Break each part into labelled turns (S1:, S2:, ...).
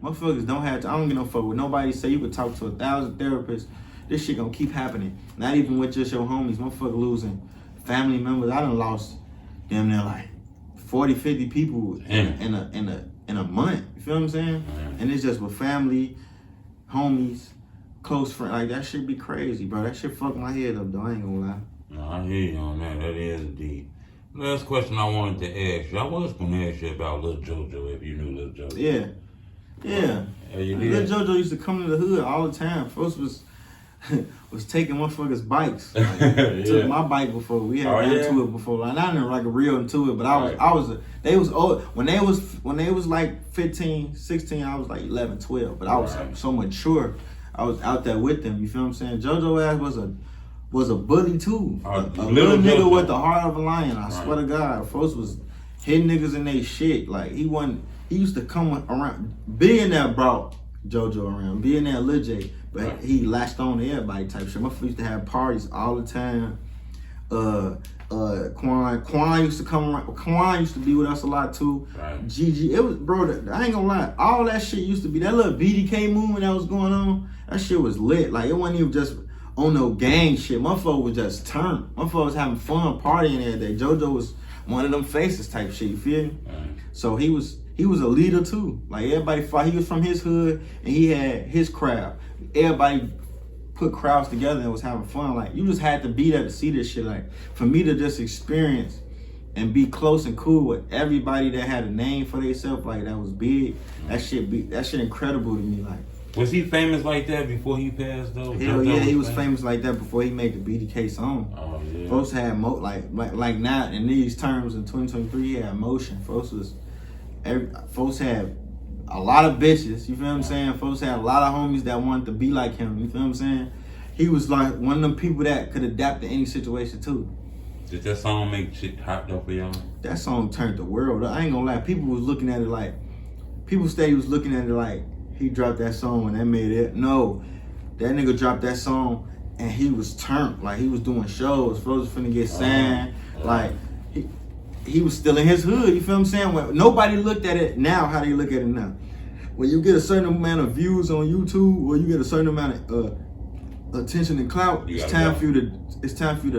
S1: Motherfuckers don't have to. I don't get no fuck with nobody. Say you could talk to 1,000 therapists. This shit gonna keep happening. Not even with just your homies. Motherfucker losing family members. I done lost damn near like 40, 50 people in a month. You feel what I'm saying? And it's just with family, homies, close friends. Like that shit be crazy, bro. That shit fuck my head up though. I ain't gonna lie.
S2: No, I hear you on that. That is deep. Last question I wanted to ask you. I was gonna ask you about Lil Jojo, if you knew Lil Jojo.
S1: Yeah. Lil Jojo used to come to the hood all the time. Folks was taking motherfuckers' bikes. Like, took my bike before. We had been into it before. Like not in like a real into it, but they was old when they was like 15, 16, I was like 11, 12. But I was so mature. I was out there with them. You feel what I'm saying? Jojo ass was a bully too. A little nigga with the heart of a lion. I swear to God, folks was hitting niggas in they shit. Like he used to come around. Billionaire brought Jojo around. Billionaire Lil J, but he latched on to everybody type shit. My friends used to have parties all the time. Quan used to come around. Quan used to be with us a lot too. Gigi, it was, bro, I ain't gonna lie, all that shit used to be, that little BDK movement that was going on, that shit was lit. Like it wasn't even just on no gang shit. Motherfucker was just turned. Motherfucker was having fun, partying every day. Jojo was one of them faces type shit, you feel me? So he was a leader too. Like everybody fought. He was from his hood and he had his crowd. Everybody put crowds together and was having fun. Like you just had to be there to see this shit. Like for me to just experience and be close and cool with everybody that had a name for themselves, like that was big. That shit incredible to me. Like,
S2: was he famous like that before he passed though?
S1: Hell yeah, he was famous like that before he made the BDK song.
S2: Oh yeah.
S1: Folks had like now in these terms in 2023, he had motion. Folks had a lot of bitches, you feel what I'm saying? Folks had a lot of homies that wanted to be like him, you feel what I'm saying? He was like one of them people that could adapt to any situation too.
S2: Did that song make shit hot though for y'all?
S1: That song turned the world up. I ain't gonna lie, people was looking at it like, he dropped that song and that made it. No, that nigga dropped that song and he was turned. Like he was doing shows, folks was finna get signed. Like he was still in his hood, you feel what I'm saying? When nobody looked at it now how they look at it now. When you get a certain amount of views on YouTube or you get a certain amount of attention and clout, it's time for you to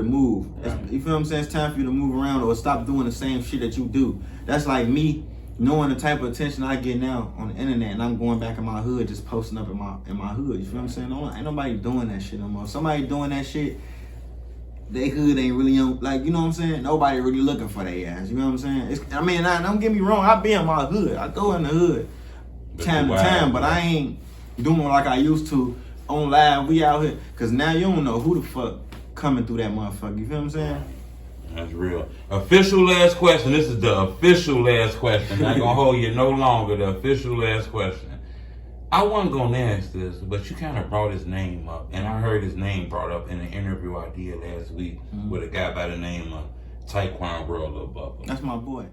S1: move. You feel what I'm saying? It's time for you to move around or stop doing the same shit that you do. That's like me knowing the type of attention I get now on the internet, and I'm going back in my hood, just posting up in my hood. You feel what I'm saying? Ain't nobody doing that shit no more. If somebody doing that shit, they hood ain't really on, like, you know what I'm saying? Nobody really looking for their ass. You know what I'm saying? Don't get me wrong. I be in my hood. I go in the hood time to time, but I ain't doing like I used to on live. We out here, cause now you don't know who the fuck coming through that motherfucker. You feel what I'm saying?
S2: That's real. Official last question. This is the official last question. Not gonna hold you no longer. The official last question. I wasn't gonna ask this, but you kind of brought his name up, and I heard his name brought up in an interview I did last week with a guy by the name of Taekwon World Lil Bubba.
S1: That's my boy.